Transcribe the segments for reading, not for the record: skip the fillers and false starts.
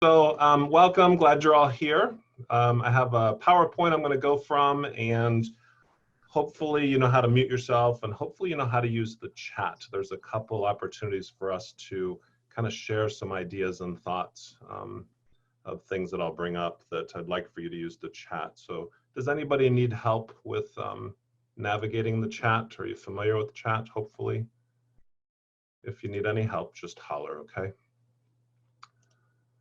So welcome, glad you're all here. I have a PowerPoint I'm going to go from, and hopefully you know how to mute yourself, and hopefully you know how to use the chat. There's a couple opportunities for us to kind of share some ideas and thoughts of things that I'll bring up that I'd like for you to use the chat. So does anybody need help with navigating the chat? Are you familiar with the chat, hopefully? If you need any help, just holler, okay?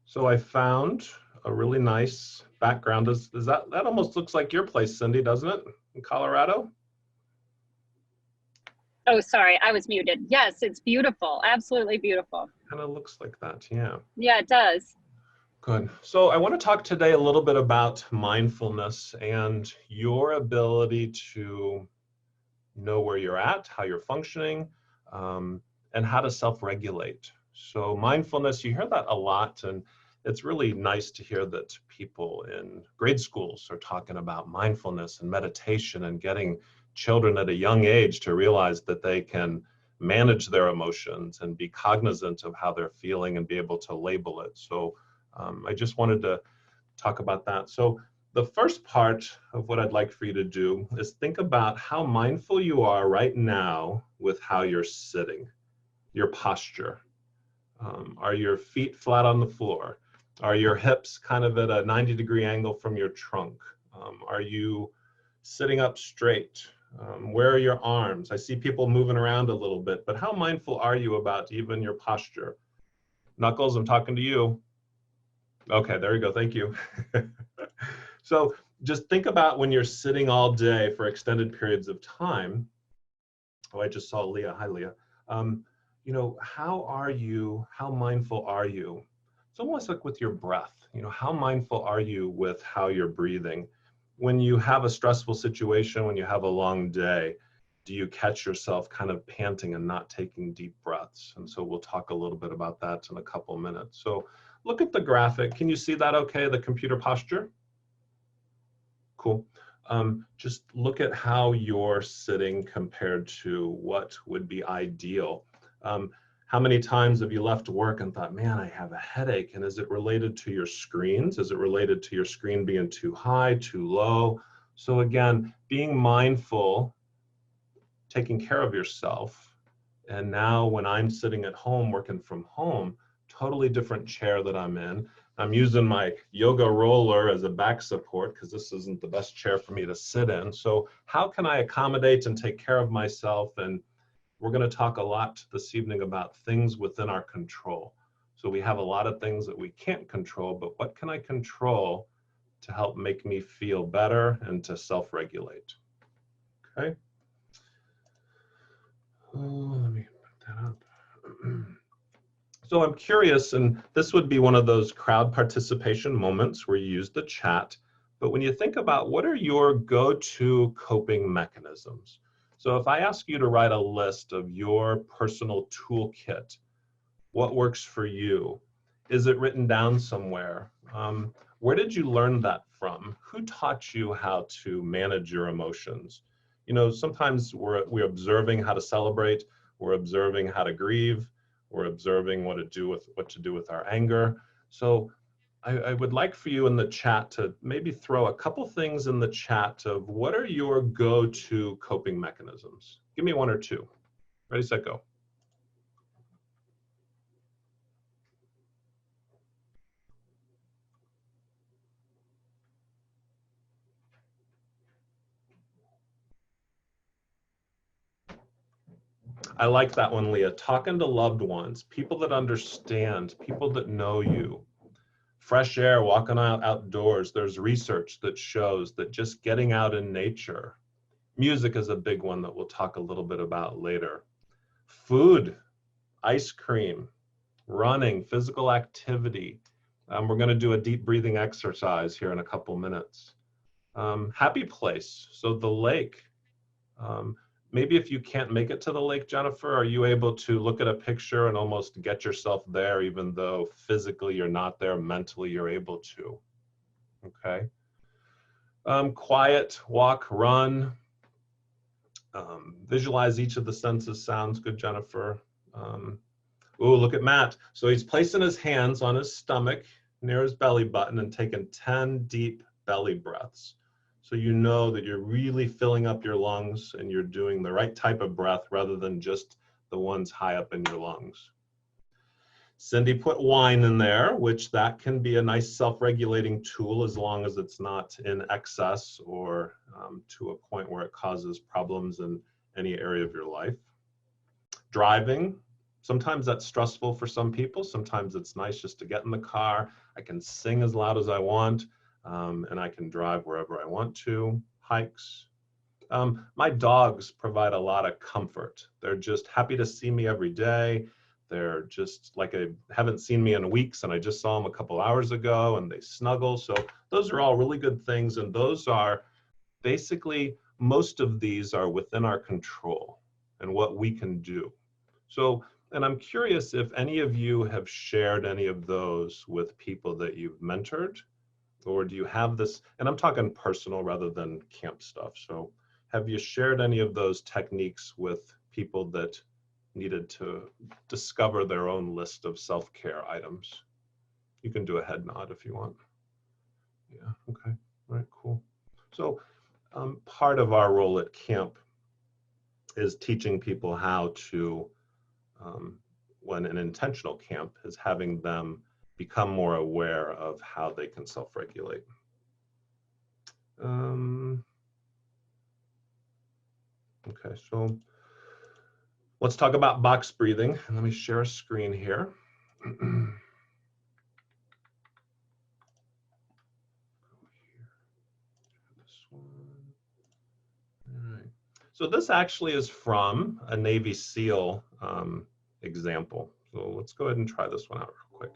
So I found a really nice background. Does that almost looks like your place, Cindy, doesn't it? In Colorado? Oh, sorry, I was muted. Yes, it's beautiful. Absolutely beautiful. Kind of looks like that, yeah. Yeah, it does. Good. So I want to talk today a little bit about mindfulness and your ability to know where you're at, how you're functioning, and how to self-regulate. So mindfulness, you hear that a lot, and it's really nice to hear that people in grade schools are talking about mindfulness and meditation and getting children at a young age to realize that they can manage their emotions and be cognizant of how they're feeling and be able to label it. So I just wanted to talk about that. So the first part of what I'd like for you to do is think about how mindful you are right now with how you're sitting, your posture. Are your feet flat on the floor? Are your hips kind of at a 90-degree angle from your trunk? Are you sitting up straight? Where are your arms? I see people moving around a little bit, but how mindful are you about even your posture? Knuckles, I'm talking to you. Okay, there you go, thank you. So just think about when you're sitting all day for extended periods of time. Oh, I just saw Leah, hi Leah. You know, how mindful are you? It's almost like with your breath, you know, how mindful are you with how you're breathing? When you have a stressful situation, when you have a long day, do you catch yourself kind of panting and not taking deep breaths? And so we'll talk a little bit about that in a couple minutes. So look at the graphic. Can you see that okay, the computer posture? Cool. Just look at how you're sitting compared to what would be ideal. How many times have you left work and thought, man, I have a headache? And is it related to your screens? Is it related to your screen being too high, too low? So again, being mindful, taking care of yourself. And now when I'm sitting at home, working from home, totally different chair that I'm in. I'm using my yoga roller as a back support because this isn't the best chair for me to sit in. So how can I accommodate and take care of myself? And we're going to talk a lot this evening about things within our control. So we have a lot of things that we can't control, but what can I control to help make me feel better and to self-regulate? Okay. Oh, let me put that up. So I'm curious, and this would be one of those crowd participation moments where you use the chat, but when you think about what are your go-to coping mechanisms? So if I ask you to write a list of your personal toolkit, what works for you? Is it written down somewhere? Where did you learn that from? Who taught you how to manage your emotions? You know, sometimes we're observing how to celebrate, we're observing how to grieve, we're observing what to do with our anger. So I would like for you in the chat to maybe throw a couple things in the chat of what are your go-to coping mechanisms? Give me one or two. Ready, set, go. I like that one, Leah. Talking to loved ones, people that understand, people that know you. Fresh air, walking out outdoors. There's research that shows that just getting out in nature. Music is a big one that we'll talk a little bit about later. Food, ice cream, running, physical activity. We're going to do a deep breathing exercise here in a couple minutes. Happy place, so the lake. Maybe if you can't make it to the lake, Jennifer, are you able to look at a picture and almost get yourself there, even though physically you're not there, mentally you're able to? Okay. Quiet, walk, run. Visualize each of the senses. Sounds good, Jennifer. Oh, look at Matt. So he's placing his hands on his stomach nearest belly button and taking 10 deep belly breaths. So you know that you're really filling up your lungs and you're doing the right type of breath rather than just the ones high up in your lungs. Cindy put wine in there, which that can be a nice self-regulating tool as long as it's not in excess or to a point where it causes problems in any area of your life. Driving, sometimes that's stressful for some people. Sometimes it's nice just to get in the car. I can sing as loud as I want, and I can drive wherever I want to. Hikes. My dogs provide a lot of comfort. They're just happy to see me every day. They're just like, I haven't seen me in weeks and I just saw them a couple hours ago, and they snuggle. So those are all really good things. And those are basically, most of these are within our control and what we can do. So, and I'm curious if any of you have shared any of those with people that you've mentored, or do you have this, and I'm talking personal rather than camp stuff. So have you shared any of those techniques with people that needed to discover their own list of self-care items? You can do a head nod if you want. Yeah, okay, all right, cool. So part of our role at camp is teaching people how to, when an intentional camp is having them become more aware of how they can self-regulate. Okay, so let's talk about box breathing. And let me share a screen here. All right. So this actually is from a Navy SEAL example. So let's go ahead and try this one out real quick.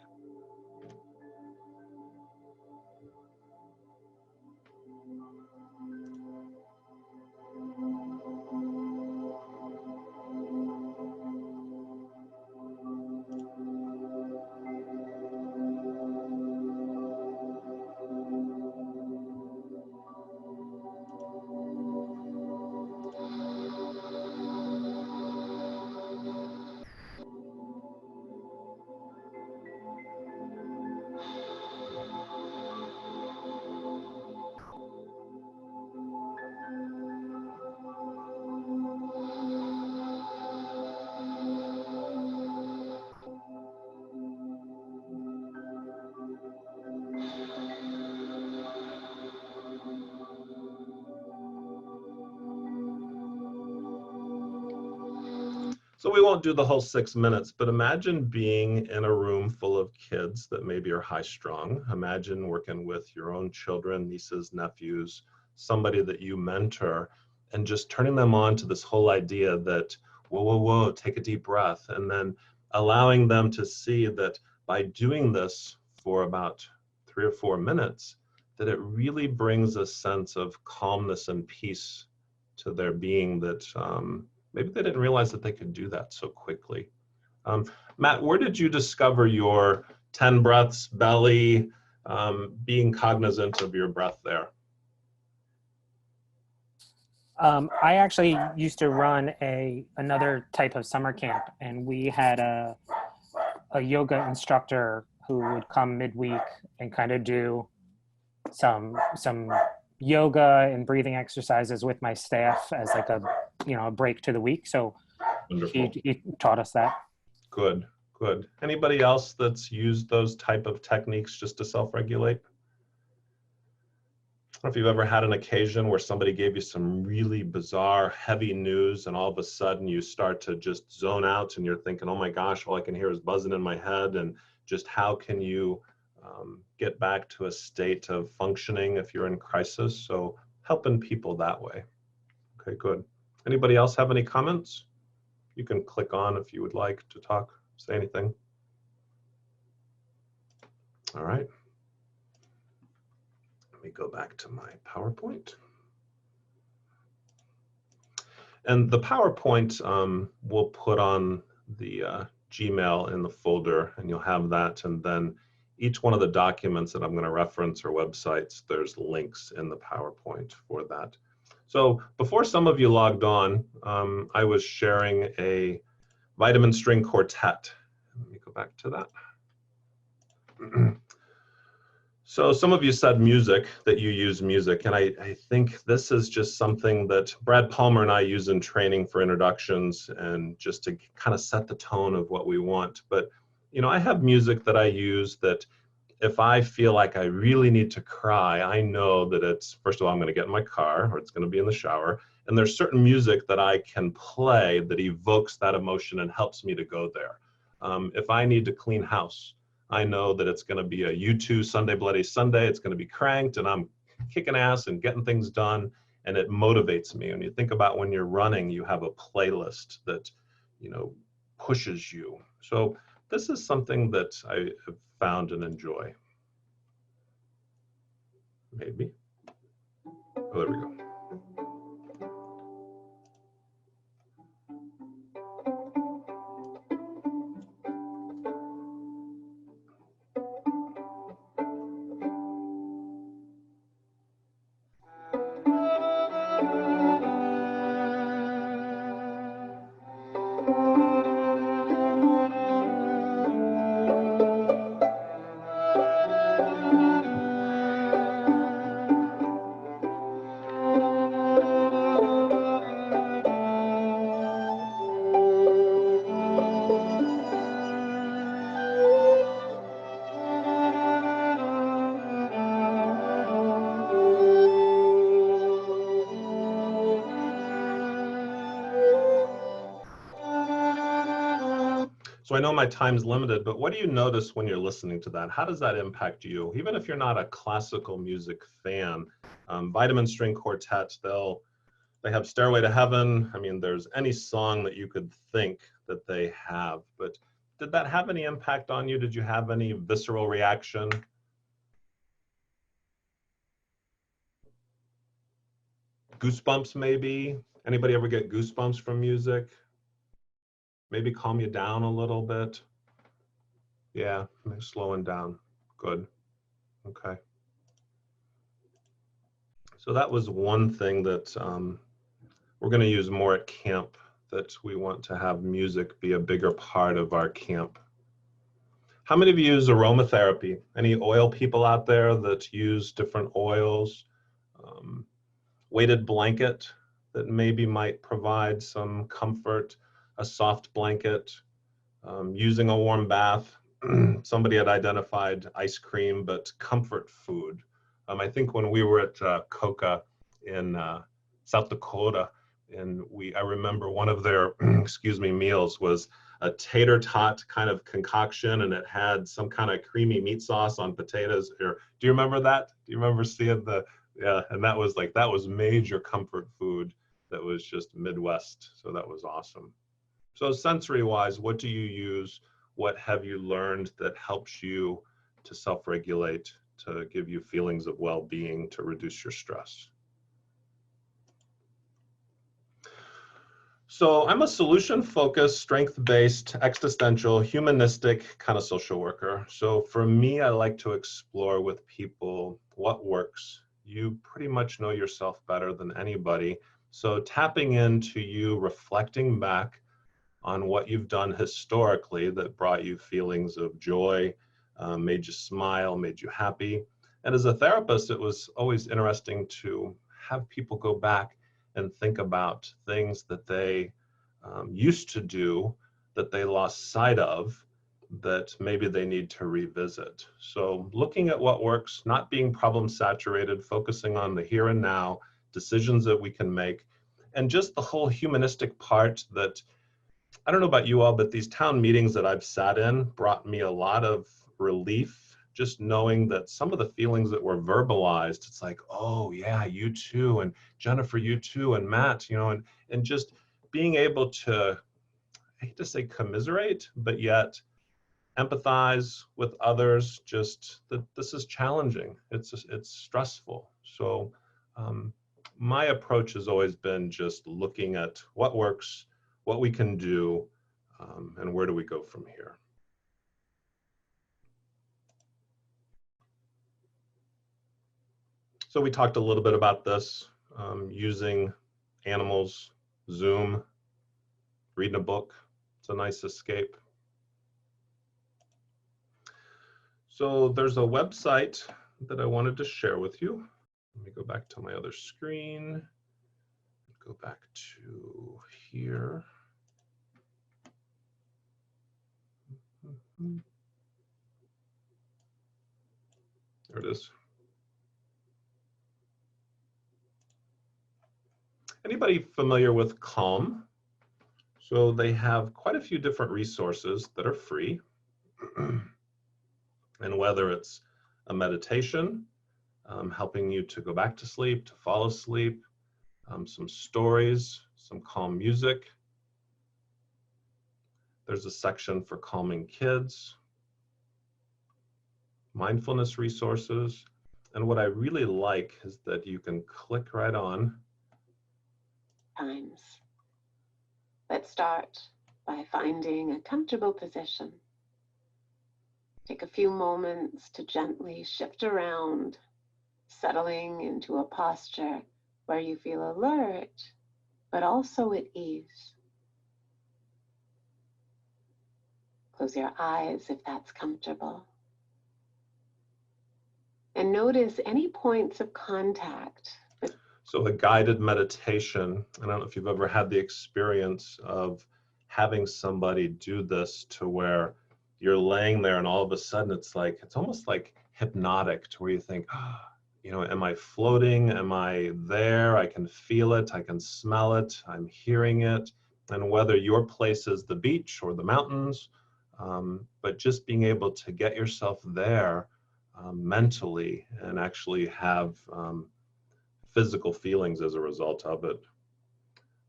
So we won't do the whole 6 minutes, but imagine being in a room full of kids that maybe are high strung. Imagine working with your own children, nieces, nephews, somebody that you mentor, and just turning them on to this whole idea that, whoa, whoa, whoa, take a deep breath. And then allowing them to see that by doing this for about 3 or 4 minutes, that it really brings a sense of calmness and peace to their being that maybe they didn't realize that they could do that so quickly. Matt, where did you discover your 10 breaths, belly, being cognizant of your breath there? I actually used to run another type of summer camp, and we had a yoga instructor who would come midweek and kind of do some yoga and breathing exercises with my staff as like a break to the week. So he taught us that. Good, good. Anybody else that's used those type of techniques just to self-regulate? I don't know if you've ever had an occasion where somebody gave you some really bizarre, heavy news, and all of a sudden you start to just zone out and you're thinking, oh my gosh, all I can hear is buzzing in my head, and just how can you get back to a state of functioning if you're in crisis? So helping people that way. Okay, good. Anybody else have any comments? You can click on if you would like to talk, say anything. All right. Let me go back to my PowerPoint. And the PowerPoint we'll put on the Gmail in the folder, and you'll have that. And then each one of the documents that I'm going to reference or websites, there's links in the PowerPoint for that. So before some of you logged on, I was sharing a vitamin string quartet. Let me go back to that. So some of you said music, that you use music, and I think this is just something that Brad Palmer and I use in training for introductions and just to kind of set the tone of what we want. But, you know, I have music that I use that if I feel like I really need to cry, I know that it's, first of all, I'm going to get in my car or it's going to be in the shower. And there's certain music that I can play that evokes that emotion and helps me to go there. If I need to clean house, I know that it's going to be a U2 Sunday Bloody Sunday. It's going to be cranked and I'm kicking ass and getting things done. And it motivates me. When you think about when you're running, you have a playlist that, you know, pushes you. So this is something that I have found and enjoy. Maybe. Oh, there we go. So I know my time's limited, but what do you notice when you're listening to that? How does that impact you? Even if you're not a classical music fan, Vitamin String Quartet, they have Stairway to Heaven. I mean, there's any song that you could think that they have, but did that have any impact on you? Did you have any visceral reaction? Goosebumps maybe? Anybody ever get goosebumps from music? Maybe calm you down a little bit? Yeah, slowing down. Good. Okay. So that was one thing that we're going to use more at camp, that we want to have music be a bigger part of our camp. How many of you use aromatherapy? Any oil people out there that use different oils? Weighted blanket that maybe might provide some comfort, a soft blanket, using a warm bath. Somebody had identified ice cream, but comfort food. I think when we were at COCA in South Dakota, and I remember one of their excuse me, meals was a tater tot kind of concoction, and it had some kind of creamy meat sauce on potatoes. Do you remember that? Do you remember seeing yeah, and that was major comfort food that was just Midwest. So that was awesome. So sensory wise, what do you use? What have you learned that helps you to self-regulate, to give you feelings of well-being, to reduce your stress? So I'm a solution-focused, strength-based, existential, humanistic kind of social worker. So for me, I like to explore with people what works. You pretty much know yourself better than anybody. So tapping into you, reflecting back on what you've done historically that brought you feelings of joy, made you smile, made you happy. And as a therapist, it was always interesting to have people go back and think about things that they used to do that they lost sight of, that maybe they need to revisit. So looking at what works, not being problem saturated, focusing on the here and now, decisions that we can make, and just the whole humanistic part that, I don't know about you all, but these town meetings that I've sat in brought me a lot of relief, just knowing that some of the feelings that were verbalized, it's like, oh yeah, you too, and Jennifer, you too, and Matt, you know, and just being able to, I hate to say commiserate, but yet empathize with others, just that this is challenging. It's stressful. So my approach has always been just looking at what works, what we can do, and where do we go from here. So we talked a little bit about this, using animals, Zoom, reading a book. It's a nice escape. So there's a website that I wanted to share with you. Let me go back to my other screen. Go back to here. There it is. Anybody familiar with Calm? So they have quite a few different resources that are free. And whether it's a meditation, helping you to go back to sleep, to fall asleep, some stories, some calm music. There's a section for calming kids, mindfulness resources. And what I really like is that you can click right on. Times. Let's start by finding a comfortable position. Take a few moments to gently shift around, settling into a posture where you feel alert, but also at ease. Close your eyes if that's comfortable. And notice any points of contact. So a guided meditation, I don't know if you've ever had the experience of having somebody do this to where you're laying there and all of a sudden it's almost like hypnotic to where you think, you know, am I floating? Am I there? I can feel it. I can smell it. I'm hearing it. And whether your place is the beach or the mountains, but just being able to get yourself there mentally and actually have physical feelings as a result of it.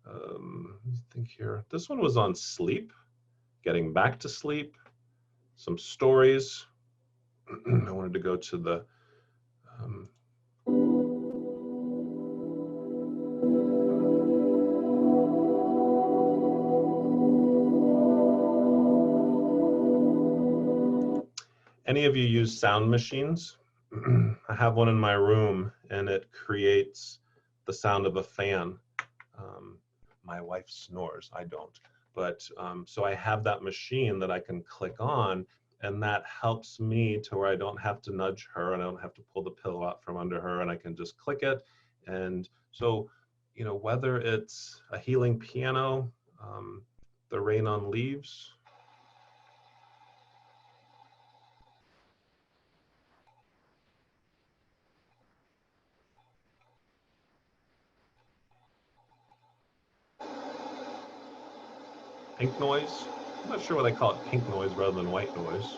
Let me think here. This one was on sleep, getting back to sleep, some stories. I wanted to go to the any of you use sound machines? I have one in my room and it creates the sound of a fan. My wife snores, I don't. But so I have that machine that I can click on, and that helps me to where I don't have to nudge her and I don't have to pull the pillow out from under her, and I can just click it. And so, you know, whether it's a healing piano, the rain on leaves, pink noise. I'm not sure why they call it pink noise rather than white noise.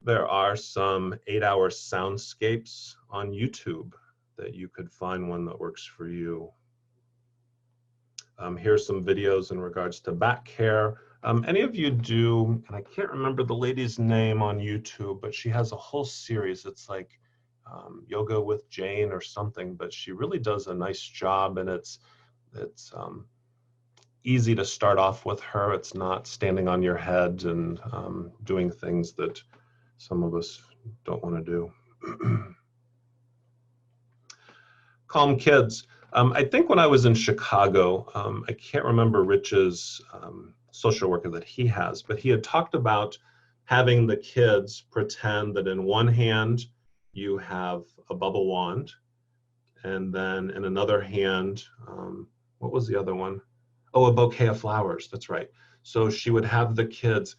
There are some 8-hour soundscapes on YouTube that you could find one that works for you. Here's some videos in regards to back care. Any of you do, and I can't remember the lady's name on YouTube, but she has a whole series. It's like Yoga with Jane or something, but she really does a nice job, and it's easy to start off with her. It's not standing on your head and doing things that some of us don't want to do. Calm Kids. I think when I was in Chicago, I can't remember Rich's social worker that he has, but he had talked about having the kids pretend that in one hand you have a bubble wand, and then in another hand, what was the other one? Oh, a bouquet of flowers. That's right. So she would have the kids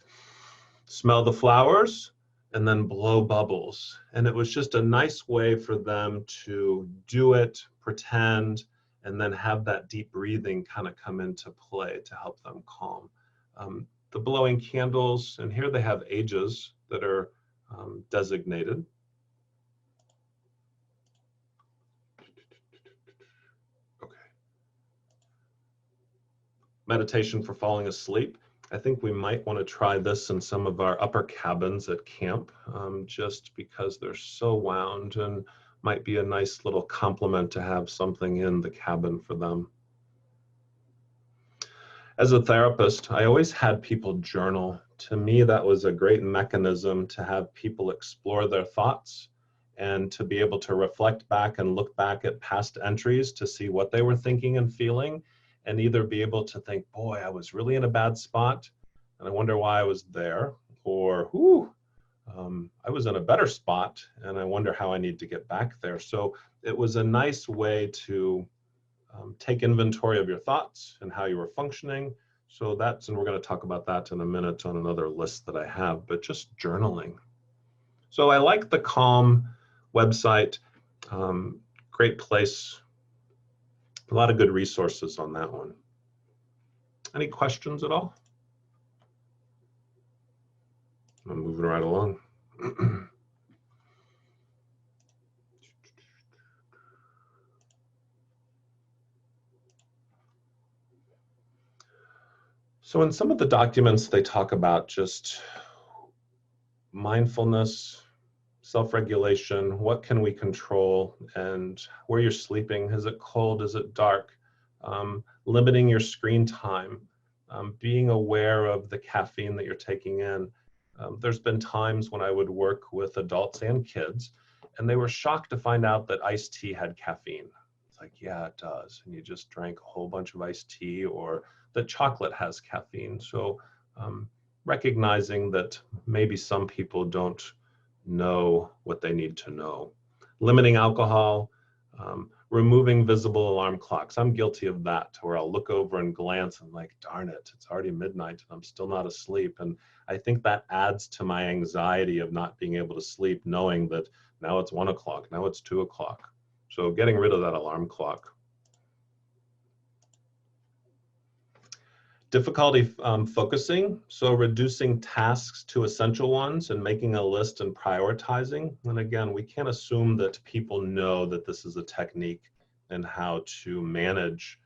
smell the flowers and then blow bubbles. And it was just a nice way for them to do it, pretend, and then have that deep breathing kind of come into play to help them calm. The blowing candles, and here they have ages that are designated. Okay. Meditation for falling asleep. I think we might want to try this in some of our upper cabins at camp, just because they're so wound, and might be a nice little compliment to have something in the cabin for them. As a therapist, I always had people journal. To me, that was a great mechanism to have people explore their thoughts and to be able to reflect back and look back at past entries to see what they were thinking and feeling, and either be able to think, boy, I was really in a bad spot and I wonder why I was there, or, whoo, I was in a better spot, and I wonder how I need to get back there. So it was a nice way to take inventory of your thoughts and how you were functioning. So that's, and we're going to talk about that in a minute on another list that I have, but just journaling. So I like the Calm website. Great place. A lot of good resources on that one. Any questions at all? I'm moving right along. So in some of the documents, they talk about just mindfulness, self-regulation, what can we control, and where you're sleeping. Is it cold? Is it dark? Limiting your screen time, being aware of the caffeine that you're taking in. There's been times when I would work with adults and kids, and they were shocked to find out that iced tea had caffeine. It's like, yeah, it does. And you just drank a whole bunch of iced tea, or that chocolate has caffeine. So recognizing that maybe some people don't know what they need to know. Limiting alcohol, removing visible alarm clocks. I'm guilty of that, where I'll look over and glance and like, darn it, it's already midnight and I'm still not asleep. And I think that adds to my anxiety of not being able to sleep, knowing that now it's 1 o'clock, now it's 2 o'clock. So getting rid of that alarm clock. Difficulty focusing, so reducing tasks to essential ones and making a list and prioritizing. And again, we can't assume that people know that this is a technique and how to manage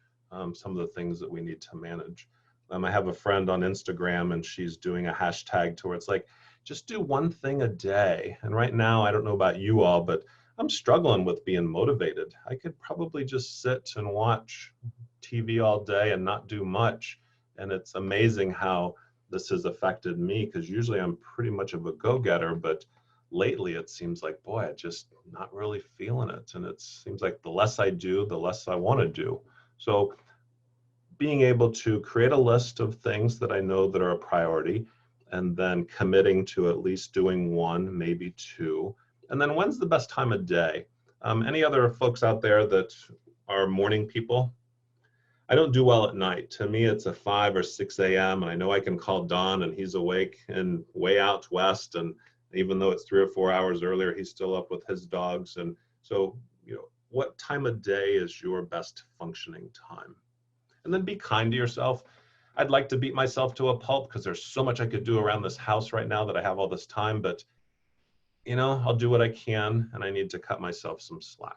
some of the things that we need to manage. I have a friend on Instagram, and she's doing a hashtag to where it's like, just do one thing a day. And right now, I don't know about you all, but I'm struggling with being motivated. I could probably just sit and watch TV all day and not do much. And it's amazing how this has affected me, because usually I'm pretty much of a go-getter, but lately it seems like, boy, I'm just not really feeling it. And it seems like the less I do, the less I want to do. So being able to create a list of things that I know that are a priority, and then committing to at least doing one, maybe two. And then when's the best time of day? Any other folks out there that are morning people? I don't do well at night. To me, it's a 5 or 6 a.m. and I know I can call Don and he's awake and way out west. And even though it's 3 or 4 hours earlier, he's still up with his dogs. And so, what time of day is your best functioning time? And then be kind to yourself. I'd like to beat myself to a pulp because there's so much I could do around this house right now that I have all this time, but I'll do what I can, and I need to cut myself some slack.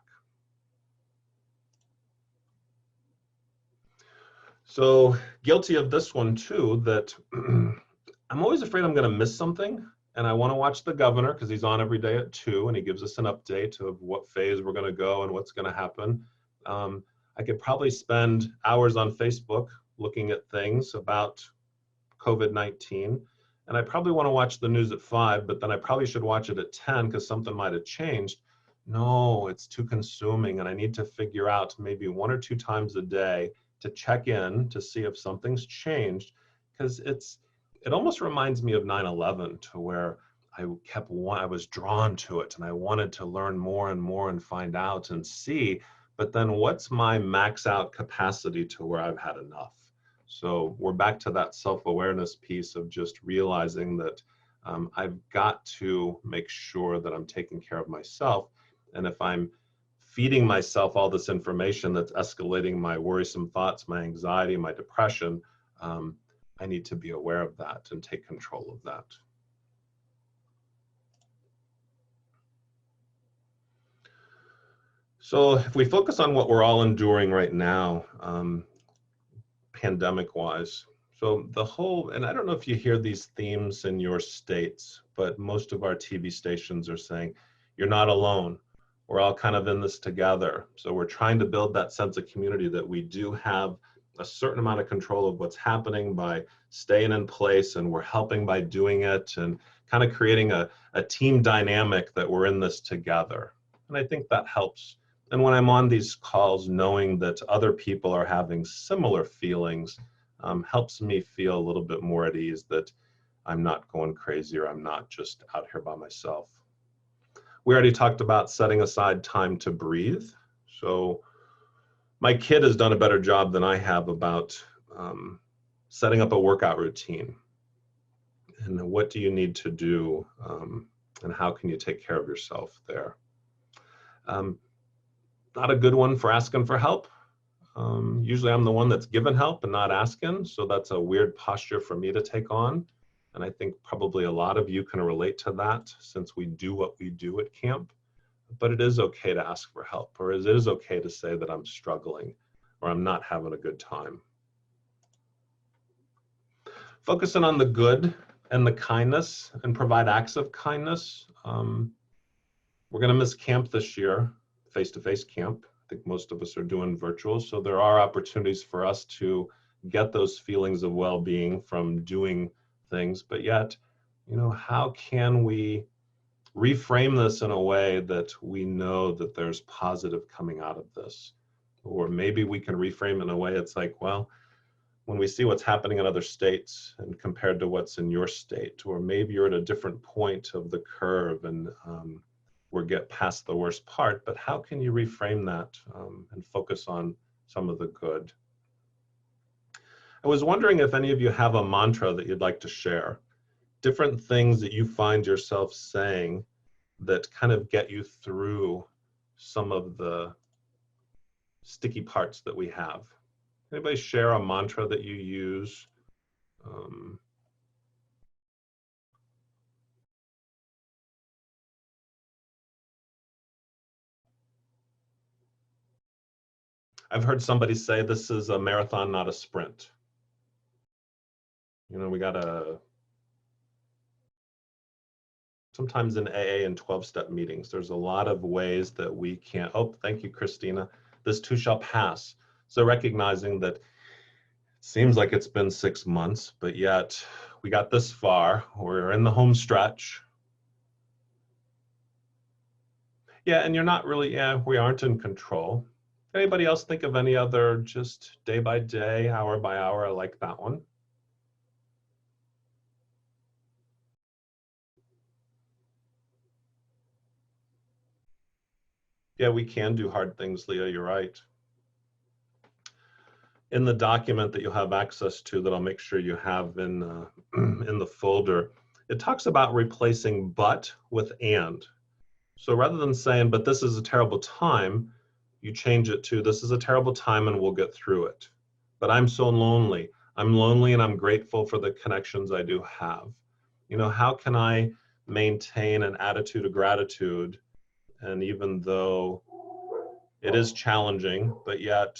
So guilty of this one too, that I'm always afraid I'm going to miss something, and I want to watch The Governor because he's on every day at 2 and he gives us an update of what phase we're going to go and what's going to happen. I could probably spend hours on Facebook looking at things about COVID-19, and I probably want to watch the news at 5, but then I probably should watch it at 10 because something might have changed. No, it's too consuming, and I need to figure out maybe 1 or 2 times a day to check in to see if something's changed, because it almost reminds me of 9/11, to where I was drawn to it and I wanted to learn more and more and find out and see, but then what's my max out capacity to where I've had enough? So we're back to that self-awareness piece of just realizing that I've got to make sure that I'm taking care of myself. And if I'm feeding myself all this information that's escalating my worrisome thoughts, my anxiety, my depression, I need to be aware of that and take control of that. So if we focus on what we're all enduring right now, pandemic-wise, so and I don't know if you hear these themes in your states, but most of our TV stations are saying, you're not alone. We're all kind of in this together. So we're trying to build that sense of community, that we do have a certain amount of control of what's happening by staying in place, and we're helping by doing it, and kind of creating a team dynamic that we're in this together. And I think that helps. And when I'm on these calls, knowing that other people are having similar feelings helps me feel a little bit more at ease, that I'm not going crazy or I'm not just out here by myself. We already talked about setting aside time to breathe. So my kid has done a better job than I have about setting up a workout routine. And what do you need to do? And how can you take care of yourself there? Not a good one for asking for help. Usually I'm the one that's given help and not asking. So that's a weird posture for me to take on. And I think probably a lot of you can relate to that since we do what we do at camp. But it is okay to ask for help, or it is okay to say that I'm struggling or I'm not having a good time. Focusing on the good and the kindness and provide acts of kindness. We're going to miss camp this year, face-to-face camp. I think most of us are doing virtual, so there are opportunities for us to get those feelings of well-being from doing things, but yet, how can we reframe this in a way that we know that there's positive coming out of this? Or maybe we can reframe it in a way it's like, well, when we see what's happening in other states and compared to what's in your state, or maybe you're at a different point of the curve and we're get past the worst part, but how can you reframe that and focus on some of the good? I was wondering if any of you have a mantra that you'd like to share, different things that you find yourself saying that kind of get you through some of the sticky parts that we have. Anybody share a mantra that you use? I've heard somebody say this is a marathon, not a sprint. We gotta, sometimes in AA and 12-step meetings, there's a lot of ways that we can't, oh, thank you, Christina. This too shall pass. So recognizing that it seems like it's been 6 months, but yet we got this far, we're in the home stretch. Yeah, and you're not really, we aren't in control. Anybody else think of any other just day by day, hour by hour? I like that one. Yeah, we can do hard things, Leah, you're right. In the document that you'll have access to that I'll make sure you have in the folder, it talks about replacing but with and. So rather than saying, but this is a terrible time, you change it to, this is a terrible time and we'll get through it. But I'm so lonely. I'm lonely and I'm grateful for the connections I do have. How can I maintain an attitude of gratitude? And even though it is challenging, but yet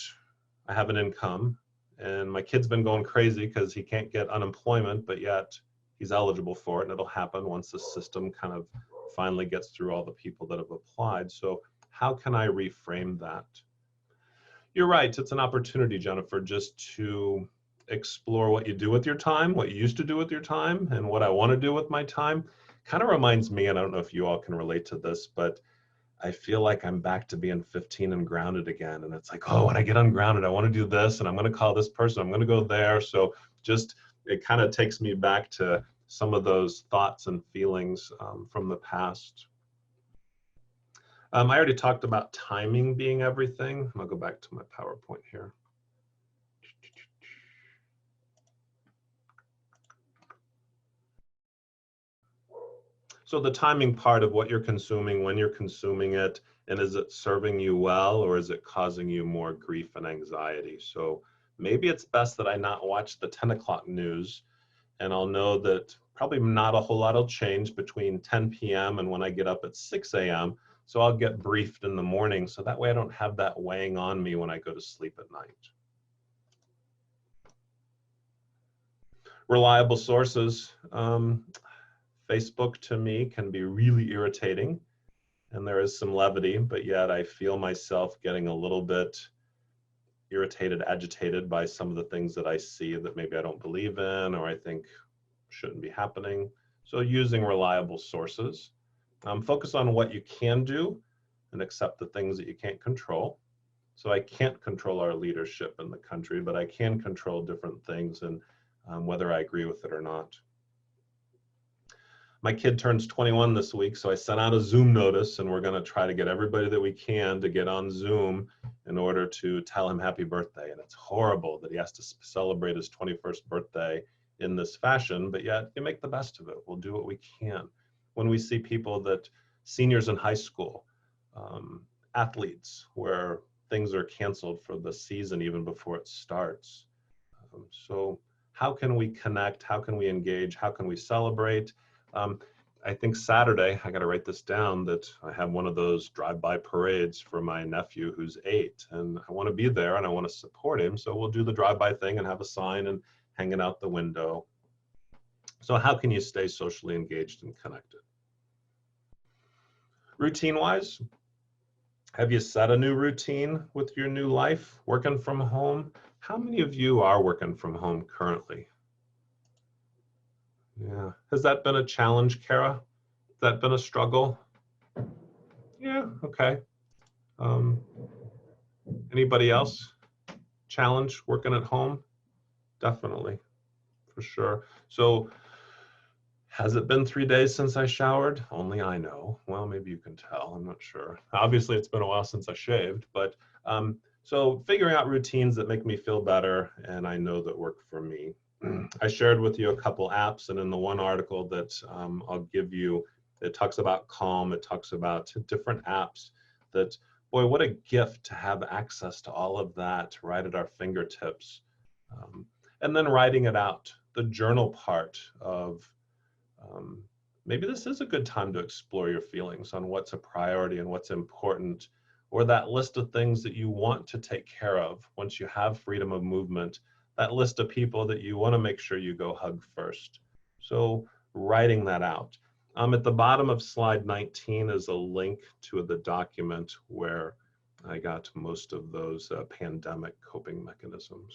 I have an income and my kid's been going crazy because he can't get unemployment, but yet he's eligible for it, and it'll happen once the system kind of finally gets through all the people that have applied. So how can I reframe that? You're right, it's an opportunity, Jennifer, just to explore what you do with your time, what you used to do with your time, and what I want to do with my time. Kind of reminds me, and I don't know if you all can relate to this, but I feel like I'm back to being 15 and grounded again. And it's like, oh, when I get ungrounded, I want to do this and I'm going to call this person, I'm going to go there. So just, it kind of takes me back to some of those thoughts and feelings from the past. I already talked about timing being everything. I'll go back to my PowerPoint here. So the timing part of what you're consuming, when you're consuming it, and is it serving you well or is it causing you more grief and anxiety? So maybe it's best that I not watch the 10 o'clock news, and I'll know that probably not a whole lot will change between 10 p.m. and when I get up at 6 a.m. So I'll get briefed in the morning, so that way I don't have that weighing on me when I go to sleep at night. Reliable sources. Facebook to me can be really irritating, and there is some levity, but yet I feel myself getting a little bit irritated, agitated by some of the things that I see that maybe I don't believe in or I think shouldn't be happening. So using reliable sources. Focus on what you can do and accept the things that you can't control. So I can't control our leadership in the country, but I can control different things and whether I agree with it or not. my kid turns 21 this week, so I sent out a Zoom notice, and we're going to try to get everybody that we can to get on Zoom in order to tell him happy birthday. And it's horrible that he has to celebrate his 21st birthday in this fashion, but yet you make the best of it. We'll do what we can. When we see people that, seniors in high school, athletes, where things are canceled for the season even before it starts. So how can we connect? How can we engage? How can we celebrate? I think Saturday, I got to write this down, that I have one of those drive-by parades for my nephew who's 8, and I want to be there and I want to support him. So we'll do the drive-by thing and have a sign and hang it out the window. So how can you stay socially engaged and connected? Routine-wise, have you set a new routine with your new life, working from home? How many of you are working from home currently? Yeah. Has that been a challenge, Kara? Has that been a struggle? Yeah, okay. Anybody else? Challenge working at home? Definitely, for sure. So has it been 3 days since I showered? Only I know. Well, maybe you can tell, I'm not sure. Obviously it's been a while since I shaved, but so figuring out routines that make me feel better and I know that work for me. I shared with you a couple apps, and in the one article that I'll give you, it talks about Calm, it talks about different apps that, boy, what a gift to have access to all of that right at our fingertips. And then writing it out, the journal part of maybe this is a good time to explore your feelings on what's a priority and what's important, or that list of things that you want to take care of once you have freedom of movement, that list of people that you want to make sure you go hug first. So writing that out. At the bottom of slide 19 is a link to the document where I got most of those pandemic coping mechanisms.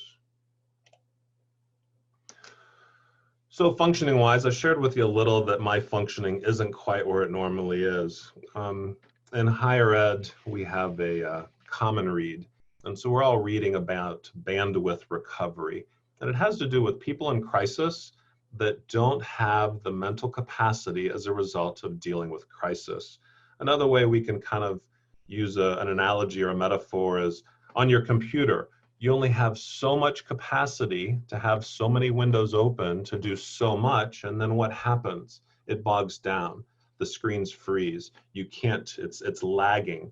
So functioning wise, I shared with you a little that my functioning isn't quite where it normally is. In higher ed, we have a common read. And so we're all reading about bandwidth recovery. And it has to do with people in crisis that don't have the mental capacity as a result of dealing with crisis. Another way we can kind of use an analogy or a metaphor is on your computer. You only have so much capacity to have so many windows open to do so much, and then what happens? It bogs down. The screens freeze. You can't, it's lagging.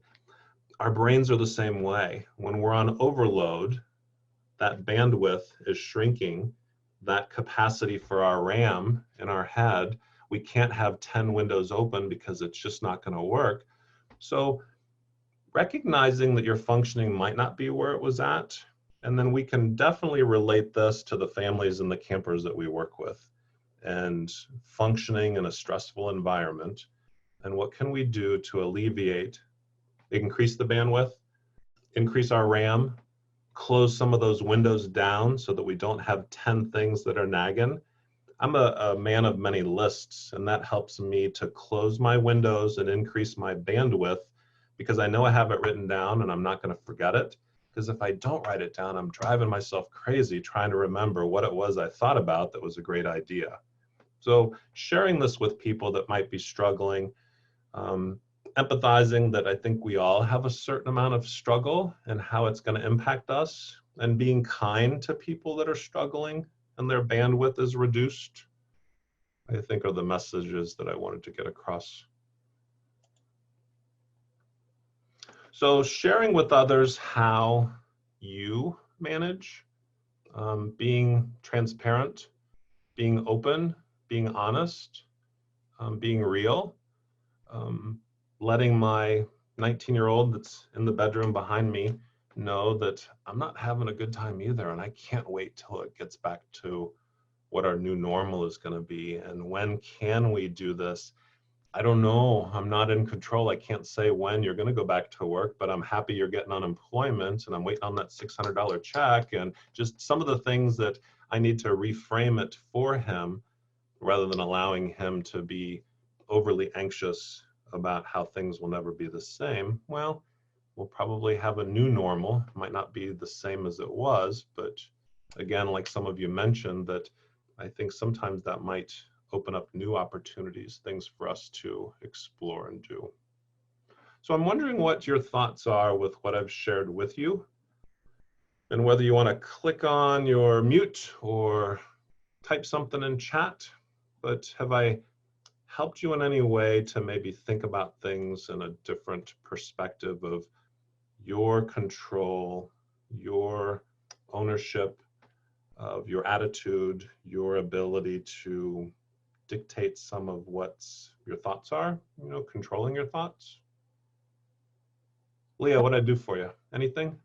Our brains are the same way. When we're on overload, that bandwidth is shrinking. That capacity for our RAM in our head, we can't have 10 windows open because it's just not going to work. So recognizing that your functioning might not be where it was at, and then we can definitely relate this to the families and the campers that we work with, and functioning in a stressful environment. And what can we do to alleviate, increase the bandwidth, increase our RAM, close some of those windows down so that we don't have 10 things that are nagging. I'm a man of many lists, and that helps me to close my windows and increase my bandwidth, because I know I have it written down and I'm not going to forget it. Because if I don't write it down, I'm driving myself crazy trying to remember what it was I thought about that was a great idea. So sharing this with people that might be struggling, empathizing that I think we all have a certain amount of struggle and how it's going to impact us, and being kind to people that are struggling and their bandwidth is reduced, I think are the messages that I wanted to get across. So sharing with others how you manage, being transparent, being open, being honest, being real, letting my 19-year-old that's in the bedroom behind me know that I'm not having a good time either, and I can't wait till it gets back to what our new normal is going to be. And when can we do this? I don't know. I'm not in control. I can't say when you're going to go back to work, but I'm happy you're getting unemployment and I'm waiting on that $600 check, and just some of the things that I need to reframe it for him rather than allowing him to be overly anxious about how things will never be the same. Well, we'll probably have a new normal. It might not be the same as it was, but again, like some of you mentioned, that I think sometimes that might open up new opportunities, things for us to explore and do. So I'm wondering what your thoughts are with what I've shared with you, and whether you want to click on your mute or type something in chat. But have I helped you in any way to maybe think about things in a different perspective of your control, your ownership of your attitude, your ability to dictate some of what your thoughts are, controlling your thoughts? Leah, what'd I do for you? Anything?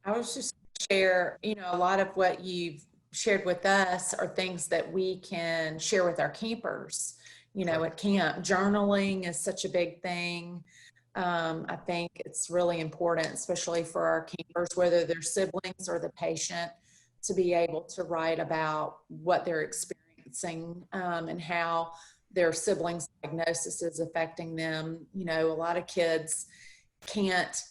I was just share, a lot of what you've shared with us are things that we can share with our campers, at camp. Journaling is such a big thing. I think it's really important, especially for our campers, whether they're siblings or the patient, to be able to write about what they're experiencing and how their siblings' diagnosis is affecting them. A lot of kids can't,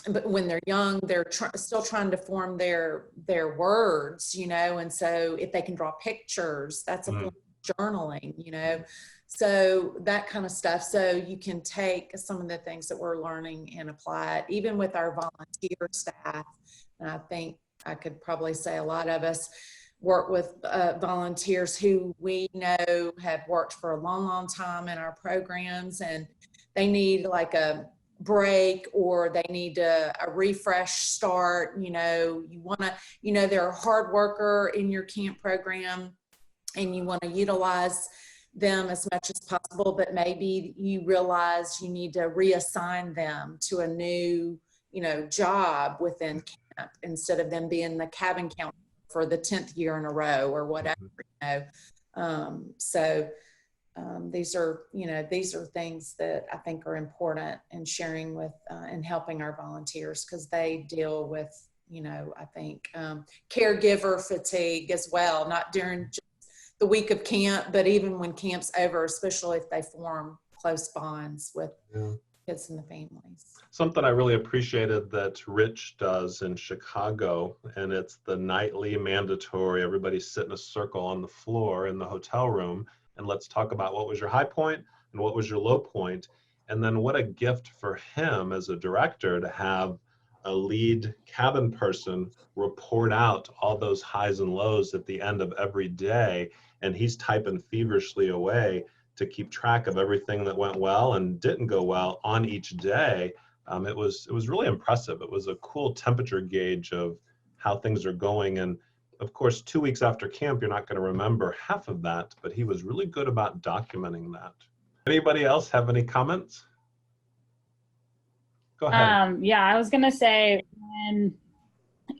but when they're young, they're still trying to form their words, and so if they can draw pictures, that's a form of journaling, so that kind of stuff. So you can take some of the things that we're learning and apply it, even with our volunteer staff. And I think I could probably say a lot of us work with volunteers who we know have worked for a long, long time in our programs, and they need like a break, or they need a refresh start. You want to, they're a hard worker in your camp program, and you want to utilize them as much as possible, but maybe you realize you need to reassign them to a new, job within camp, instead of them being the cabin counselor for the 10th year in a row or whatever, these are things that I think are important in sharing with and helping our volunteers, because they deal with, I think caregiver fatigue as well, not during just the week of camp, but even when camp's over, especially if they form close bonds with kids and the families. Something I really appreciated that Rich does in Chicago, and it's the nightly mandatory, everybody sit in a circle on the floor in the hotel room, and let's talk about what was your high point and what was your low point. And then what a gift for him as a director to have a lead cabin person report out all those highs and lows at the end of every day. And he's typing feverishly away to keep track of everything that went well and didn't go well on each day. It was really impressive. It was a cool temperature gauge of how things are going. And of course, 2 weeks after camp, you're not going to remember half of that, but he was really good about documenting that. Anybody else have any comments? Go ahead. Yeah, I was going to say,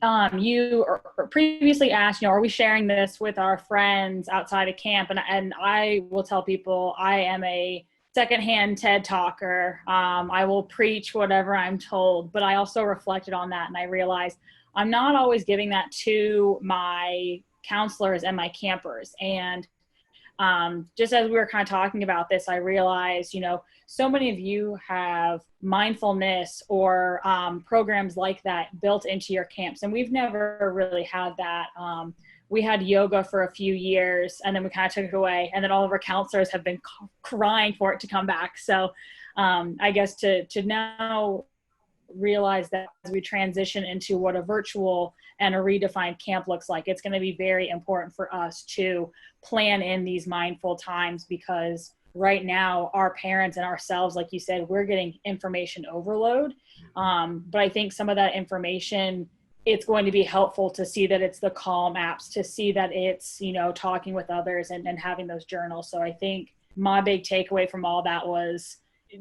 when you previously asked, are we sharing this with our friends outside of camp? And I will tell people I am a secondhand TED talker. I will preach whatever I'm told, but I also reflected on that, and I realized I'm not always giving that to my counselors and my campers. And just as we were kind of talking about this, I realized, so many of you have mindfulness or programs like that built into your camps, and we've never really had that. We had yoga for a few years, and then we kind of took it away, and then all of our counselors have been crying for it to come back. So I guess to now realize that as we transition into what a virtual and a redefined camp looks like, it's going to be very important for us to plan in these mindful times, because right now our parents and ourselves, like you said, we're getting information overload. But I think some of that information, it's going to be helpful to see that it's the Calm apps, to see that it's, talking with others and having those journals. So I think my big takeaway from all that was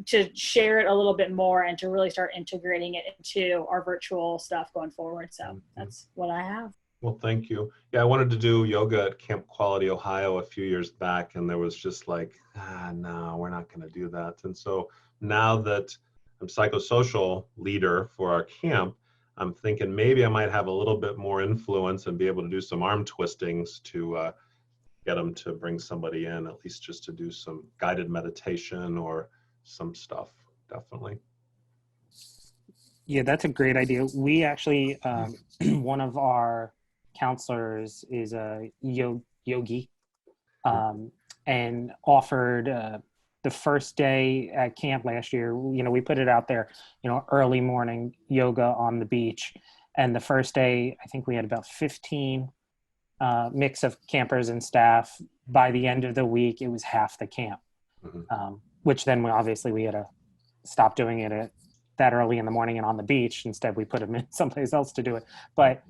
to share it a little bit more and to really start integrating it into our virtual stuff going forward. So that's what I have. Well, thank you. Yeah, I wanted to do yoga at Camp Quality, Ohio a few years back, and there was just like, no, we're not going to do that. And so now that I'm psychosocial leader for our camp, I'm thinking maybe I might have a little bit more influence and be able to do some arm twistings to get them to bring somebody in, at least just to do some guided meditation or some stuff, definitely. Yeah, that's a great idea. We actually, one of our counselors is a yogi, and offered the first day at camp last year. We put it out there, early morning yoga on the beach. And the first day, I think we had about 15 mix of campers and staff. By the end of the week, it was half the camp, which then obviously we had to stop doing it that early in the morning and on the beach. Instead, we put them in someplace else to do it. But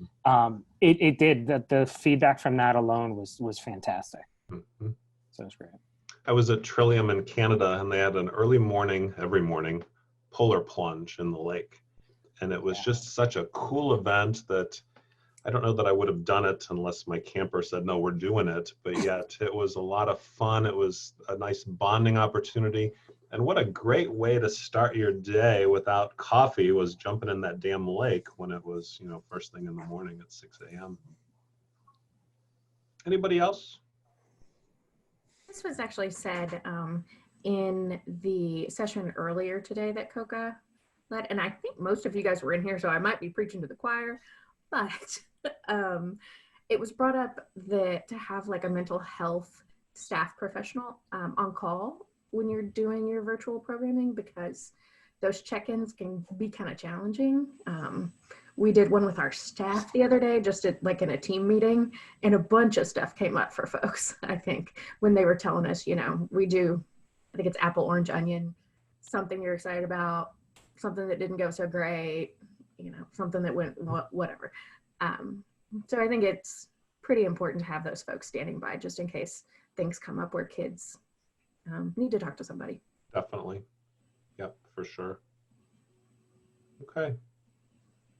it did, the feedback from that alone was fantastic. Mm-hmm. So it was great. I was at Trillium in Canada, and they had an early morning, every morning, polar plunge in the lake. And it was just such a cool event that I don't know that I would have done it unless my camper said, no, we're doing it. But yet it was a lot of fun. It was a nice bonding opportunity. And what a great way to start your day without coffee was jumping in that damn lake when it was, first thing in the morning at 6 a.m. Anybody else? This was actually said in the session earlier today that COCA led, and I think most of you guys were in here, so I might be preaching to the choir, but it was brought up that to have like a mental health staff professional on call when you're doing your virtual programming, because those check-ins can be kind of challenging. We did one with our staff the other day, just in a team meeting, and a bunch of stuff came up for folks, I think, when they were telling us, we do, I think it's apple, orange, onion, something you're excited about, something that didn't go so great, something that went, whatever. So I think it's pretty important to have those folks standing by just in case things come up where kids need to talk to somebody. Definitely. Yep, for sure. Okay.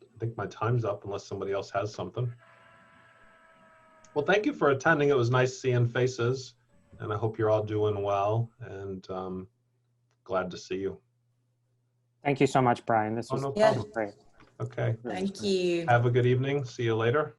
I think my time's up unless somebody else has something. Well, thank you for attending. It was nice seeing faces, and I hope you're all doing well, and glad to see you. Thank you so much, Brian. This was no great. Okay. Thank you. Have a good evening. See you later.